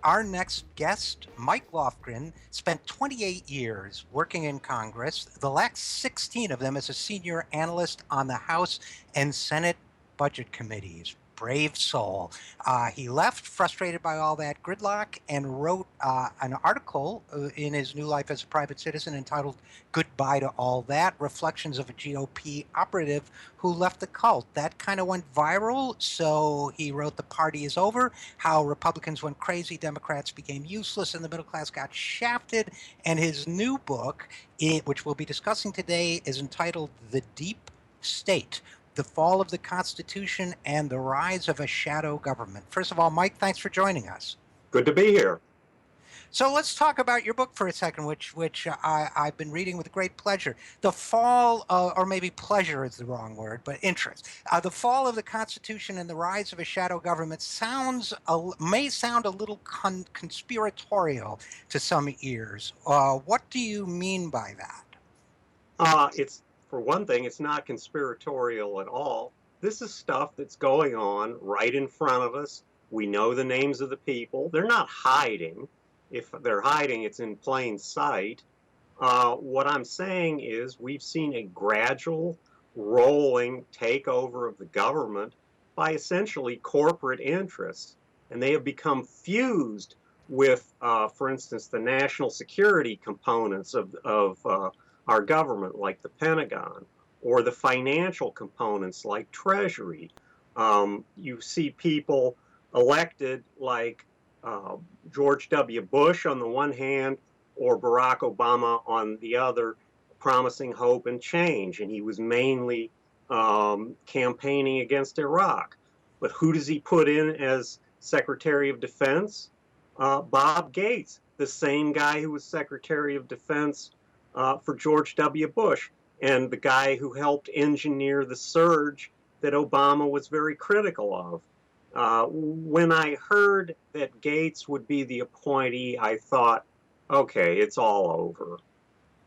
our next guest, Mike Lofgren, spent 28 years working in Congress, the last 16 of them as a senior analyst on the House and Senate budget committees. Brave soul. He left frustrated by all that gridlock and wrote an article in his new life as a private citizen entitled Goodbye to All That, Reflections of a GOP Operative Who Left the Cult. That kind of went viral, so he wrote The Party Is Over, how Republicans went crazy, Democrats became useless, and the middle class got shafted. And his new book, which we'll be discussing today, is entitled The Deep State: The Fall of the Constitution and the Rise of a Shadow Government. First of all, Mike, thanks for joining us. Good to be here. So let's talk about your book for a second, which I've been reading with great pleasure. The Fall, or maybe pleasure is the wrong word, but interest. The Fall of the Constitution and the Rise of a Shadow Government may sound a little conspiratorial to some ears. What do you mean by that? It's for one thing, it's not conspiratorial at all. This is stuff that's going on right in front of us. We know the names of the people. They're not hiding. If they're hiding, it's in plain sight. What I'm saying is we've seen a gradual rolling takeover of the government by essentially corporate interests, and they have become fused with, for instance, the national security components of our government, like the Pentagon, or the financial components like Treasury. You see people elected like George W. Bush on the one hand, or Barack Obama on the other, promising hope and change. And he was mainly campaigning against Iraq. But who does he put in as Secretary of Defense? Bob Gates, the same guy who was Secretary of Defense for George W. Bush, and the guy who helped engineer the surge that Obama was very critical of. When I heard that Gates would be the appointee, I thought, okay, it's all over.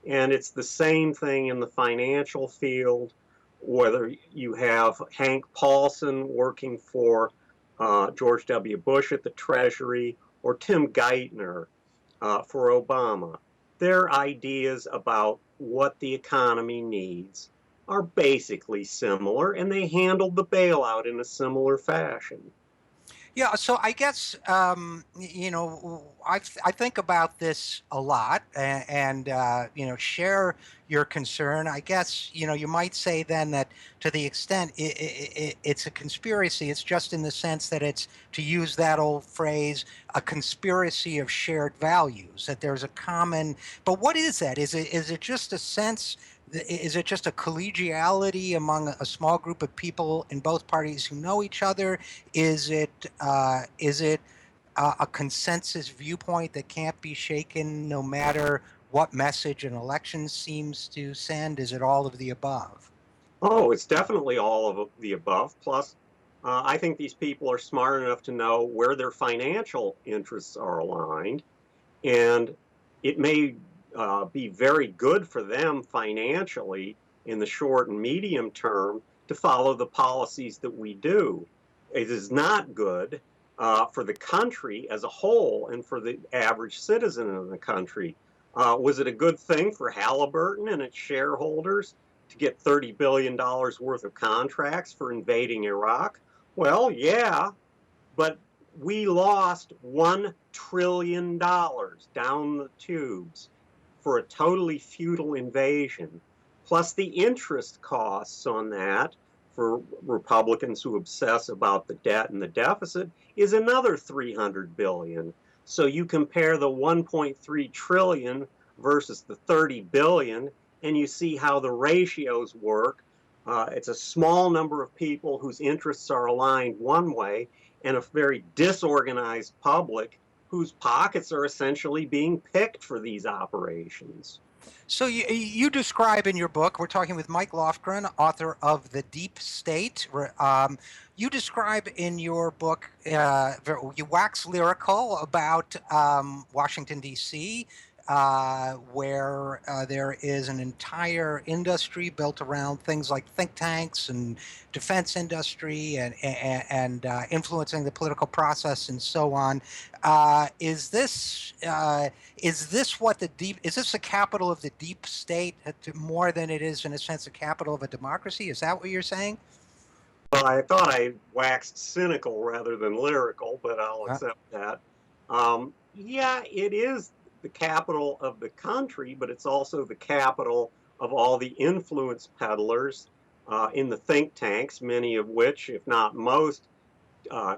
And it's the same thing in the financial field, whether you have Hank Paulson working for George W. Bush at the Treasury, or Tim Geithner for Obama. Their ideas about what the economy needs are basically similar, and they handled the bailout in a similar fashion. Yeah, so I guess I think about this a lot, and share your concern. I guess you might say then that to the extent it's a conspiracy, it's just in the sense that it's, to use that old phrase, a conspiracy of shared values. That there's a common. But what is that? Is it just a sense? Is it just a collegiality among a small group of people in both parties who know each other? Is it a consensus viewpoint that can't be shaken no matter what message an election seems to send? Is it all of the above? Oh, it's definitely all of the above. Plus, I think these people are smart enough to know where their financial interests are aligned, and it may be very good for them financially in the short and medium term to follow the policies that we do. It is not good for the country as a whole and for the average citizen of the country. Was it a good thing for Halliburton and its shareholders to get $30 billion worth of contracts for invading Iraq? Well, yeah, but we lost $1 trillion down the tubes for a totally futile invasion. Plus the interest costs on that for Republicans who obsess about the debt and the deficit is another $300 billion. So you compare the 1.3 trillion versus the 30 billion, and you see how the ratios work. It's a small number of people whose interests are aligned one way, and a very disorganized public whose pockets are essentially being picked for these operations. So you describe in your book, we're talking with Mike Lofgren, author of The Deep State. You describe in your book, you wax lyrical about Washington, D.C., where there is an entire industry built around things like think tanks and defense industry and influencing the political process and so on. Is this what the deep? Is this the capital of the deep state more than it is, in a sense, the capital of a democracy? Is that what you're saying? Well, I thought I waxed cynical rather than lyrical, but I'll accept that. Yeah, it is the capital of the country, but it's also the capital of all the influence peddlers in the think tanks, many of which, if not most,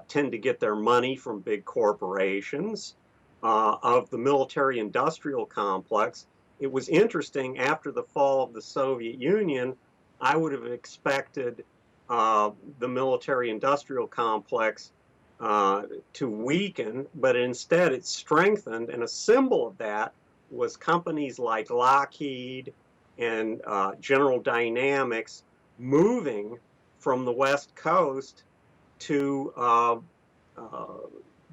tend to get their money from big corporations, of the military industrial complex. It was interesting after the fall of the Soviet Union, I would have expected the military industrial complex to weaken, but instead it strengthened. And a symbol of that was companies like Lockheed and General Dynamics moving from the West Coast to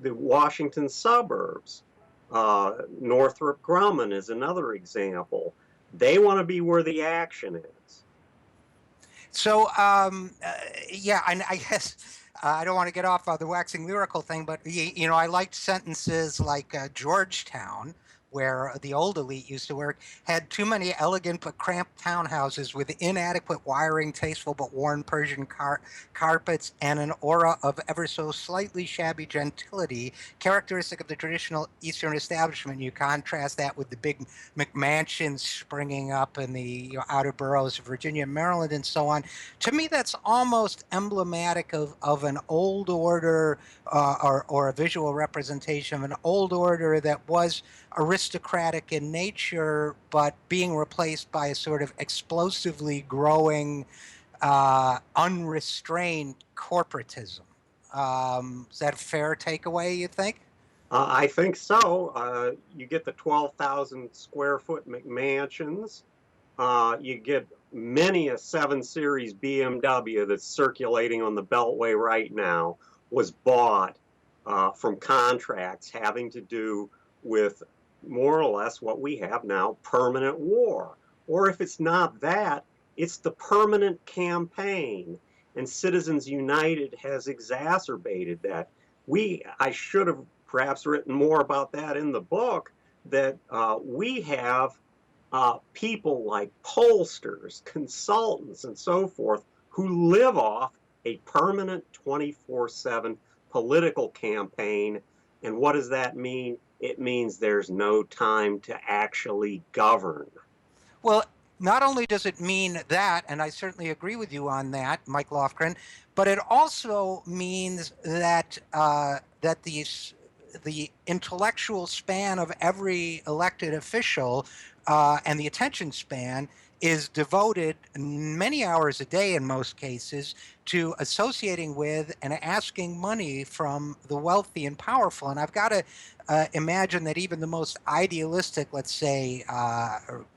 the Washington suburbs. Northrop Grumman is another example. They want to be where the action is. So, yeah, and I guess I don't want to get off the waxing lyrical thing, but I liked sentences like Georgetown, where the old elite used to work, had too many elegant but cramped townhouses with inadequate wiring, tasteful but worn Persian carpets, and an aura of ever so slightly shabby gentility, characteristic of the traditional Eastern establishment. You contrast that with the big McMansions springing up in the outer boroughs of Virginia, Maryland, and so on. To me, that's almost emblematic of an old order, or a visual representation of an old order that was aristocratic in nature, but being replaced by a sort of explosively growing, unrestrained corporatism. Is that a fair takeaway, you think? I think so. You get the 12,000 square foot McMansions. You get many a 7 Series BMW that's circulating on the Beltway right now was bought from contracts having to do with more or less what we have now, permanent war. Or if it's not that, it's the permanent campaign. And Citizens United has exacerbated that. I should have perhaps written more about that in the book, that we have people like pollsters, consultants, and so forth who live off a permanent 24/7 political campaign. And what does that mean? It means there's no time to actually govern. Well, not only does it mean that, and I certainly agree with you on that, Mike Lofgren, but it also means that the intellectual span of every elected official, and the attention span is devoted many hours a day in most cases to associating with and asking money from the wealthy and powerful. And I've got to imagine that even the most idealistic, let's say,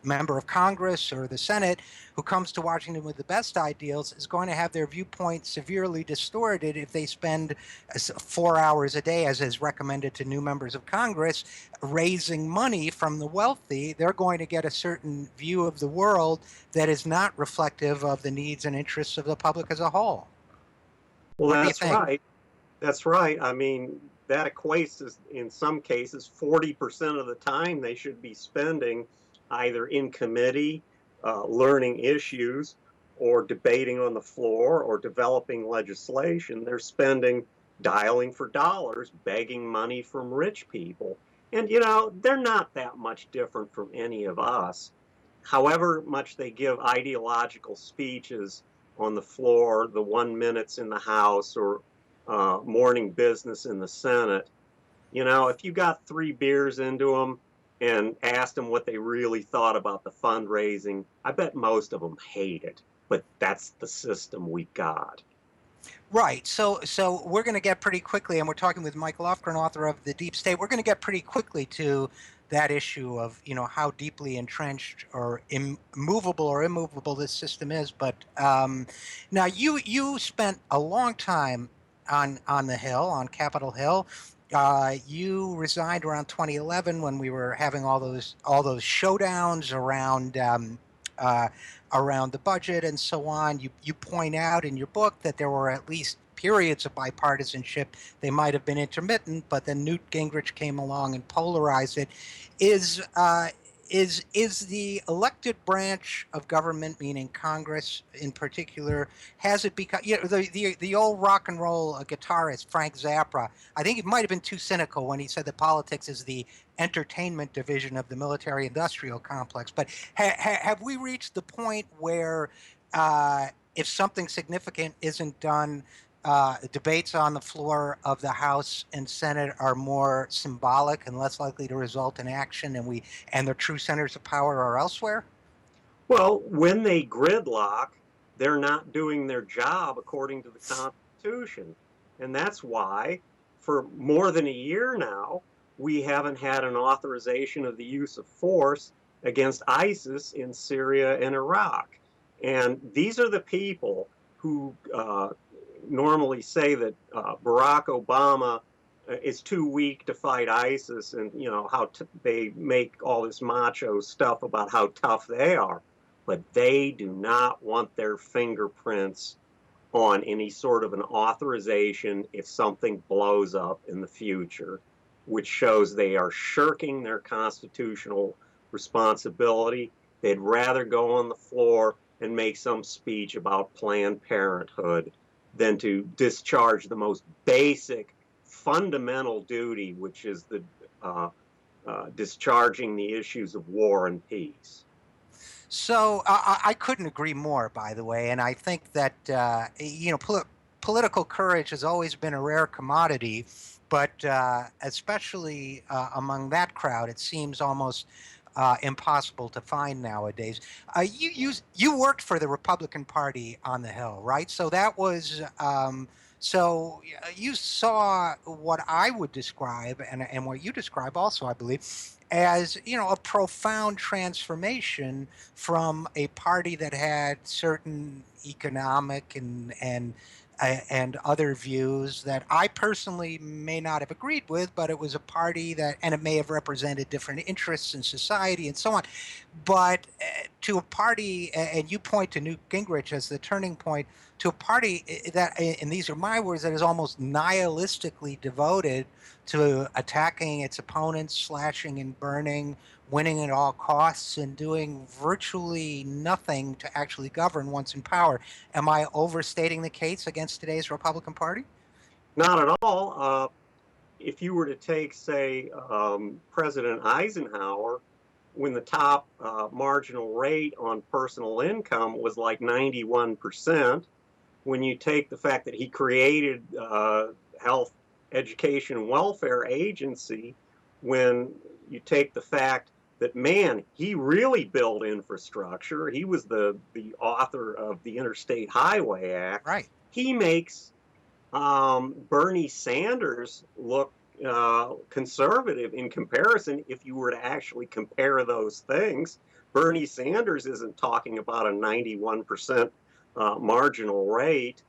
member of Congress or the Senate who comes to Washington with the best ideals is going to have their viewpoint severely distorted if they spend 4 hours a day, as is recommended to new members of Congress, raising money from the wealthy. They're going to get a certain view of the world that is not reflective of the needs and interests of the public as a whole. Well, What do you that's think? right. That's right. I mean, that equates to, in some cases, 40% of the time they should be spending either in committee, learning issues, or debating on the floor, or developing legislation. They're spending dialing for dollars, begging money from rich people. And, they're not that much different from any of us. However much they give ideological speeches on the floor, the 1 minutes in the House, or morning business in the Senate. If you got 3 beers into them and asked them what they really thought about the fundraising, I bet most of them hate it. But that's the system we got. Right. So we're going to get pretty quickly, and we're talking with Mike Lofgren, author of The Deep State. We're going to get pretty quickly to that issue of how deeply entrenched or immovable or immovable this system is. But now you spent a long time on the Hill, on Capitol Hill. You resigned around 2011 when we were having all those showdowns uh, around the budget and so on. You point out in your book that there were at least periods of bipartisanship. They might have been intermittent, but then Newt Gingrich came along and polarized it. Is uh, is the elected branch of government, meaning Congress in particular, has it become, the old rock and roll guitarist Frank Zappa? I think he might have been too cynical when he said that politics is the entertainment division of the military industrial complex. But have we reached the point where if something significant isn't done, debates on the floor of the House and Senate are more symbolic and less likely to result in action, and the true centers of power are elsewhere? Well, when they gridlock, they're not doing their job according to the Constitution. And that's why, for more than a year now, we haven't had an authorization of the use of force against ISIS in Syria and Iraq. And these are the people who normally say that Barack Obama is too weak to fight ISIS, and how they make all this macho stuff about how tough they are, but they do not want their fingerprints on any sort of an authorization if something blows up in the future, which shows they are shirking their constitutional responsibility. They'd rather go on the floor and make some speech about Planned Parenthood than to discharge the most basic, fundamental duty, which is the discharging the issues of war and peace. So I couldn't agree more, by the way, and I think that political courage has always been a rare commodity, but especially among that crowd, it seems almost impossible to find nowadays. You worked for the Republican Party on the Hill, right? So that was. So you saw what I would describe, and what you describe also, I believe, as a profound transformation from a party that had certain economic and other views that I personally may not have agreed with, but it was a party that, and it may have represented different interests in society and so on. But to a party, and you point to Newt Gingrich as the turning point, to a party that, and these are my words, that is almost nihilistically devoted to attacking its opponents, slashing and burning, winning at all costs, and doing virtually nothing to actually govern once in power. Am I overstating the case against today's Republican Party? Not at all. If you were to take, say, President Eisenhower, when the top marginal rate on personal income was like 91%, when you take the fact that he created health, education, and welfare agency, when you take the fact that, man, he really built infrastructure, he was the author of the Interstate Highway Act, Right. he makes Bernie Sanders look conservative in comparison. If you were to actually compare those things, Bernie Sanders isn't talking about a 91% marginal rate.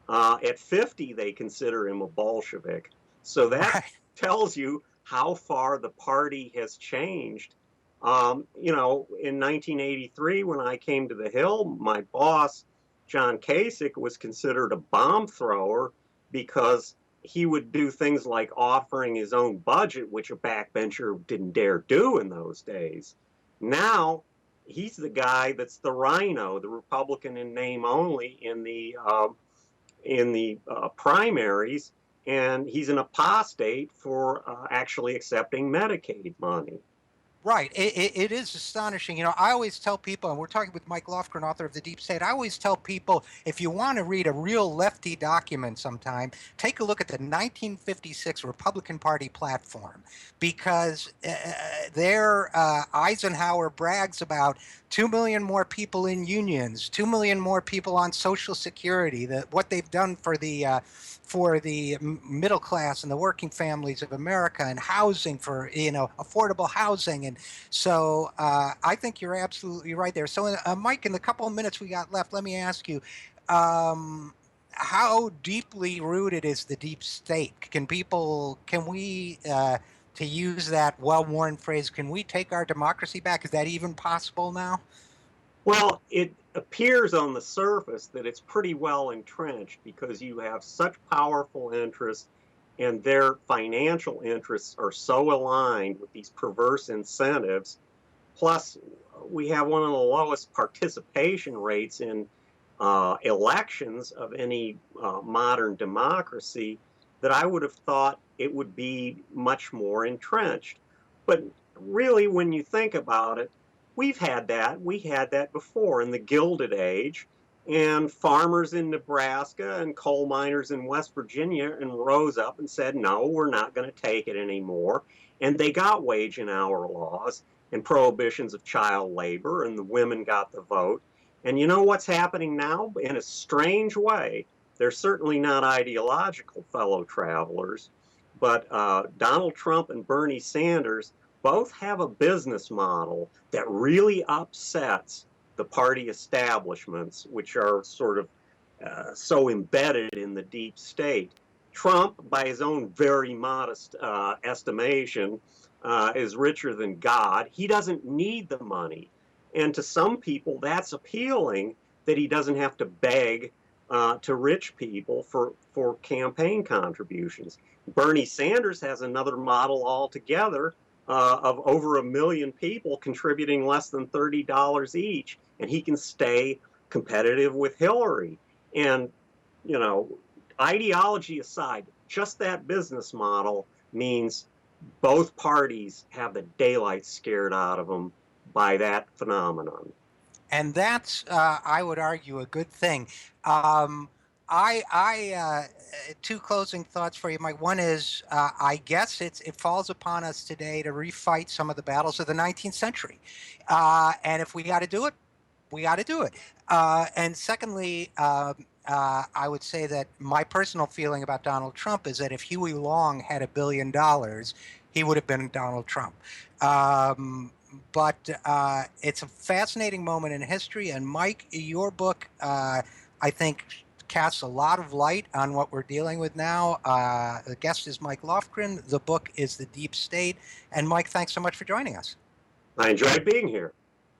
At 50, they consider him a Bolshevik. So that Right. tells you how far the party has changed. In 1983, when I came to the Hill, my boss, John Kasich, was considered a bomb thrower because he would do things like offering his own budget, which a backbencher didn't dare do in those days. Now, he's the guy that's the rhino, the Republican in name only in the primaries, and he's an apostate for actually accepting Medicaid money. Right. It is astonishing. I always tell people, and we're talking with Mike Lofgren, author of The Deep State. I always tell people, if you want to read a real lefty document sometime, take a look at the 1956 Republican Party platform, because there Eisenhower brags about 2 million more people in unions, 2 million more people on Social Security, what they've done for the middle class and the working families of America, and housing for affordable housing. And so I think you're absolutely right there. So Mike, in the couple of minutes we got left, let me ask you, um, how deeply rooted is the deep state? Can we, to use that well-worn phrase, can we take our democracy back? Is that even possible now? Well, it appears on the surface that it's pretty well entrenched because you have such powerful interests and their financial interests are so aligned with these perverse incentives. Plus, we have one of the lowest participation rates in elections of any modern democracy that I would have thought it would be much more entrenched. But really, when you think about it, we've had that. We had that before in the Gilded Age, and farmers in Nebraska and coal miners in West Virginia and rose up and said, no, we're not going to take it anymore. And they got wage and hour laws and prohibitions of child labor, and the women got the vote. And you know what's happening now? In a strange way, they're certainly not ideological fellow travelers, but Donald Trump and Bernie Sanders both have a business model that really upsets the party establishments, which are sort of so embedded in the deep state. Trump, by his own very modest estimation, is richer than God. He doesn't need the money. And to some people, that's appealing that he doesn't have to beg to rich people for campaign contributions. Bernie Sanders has another model altogether of over 1 million people contributing less than $30 each, and he can stay competitive with Hillary. And, you know, ideology aside, just that business model means both parties have the daylight scared out of them by that phenomenon. And that's, I would argue, a good thing. Um, two closing thoughts for you, Mike. One is, I guess it falls upon us today to refight some of the battles of the 19th century, and if we got to do it, we got to do it. And secondly, I would say that my personal feeling about Donald Trump is that if Huey Long had $1 billion, he would have been Donald Trump. But it's a fascinating moment in history. And Mike, your book, I think, casts a lot of light on what we're dealing with now. The guest is Mike Lofgren. The book is The Deep State. And Mike, thanks so much for joining us. I enjoyed being here.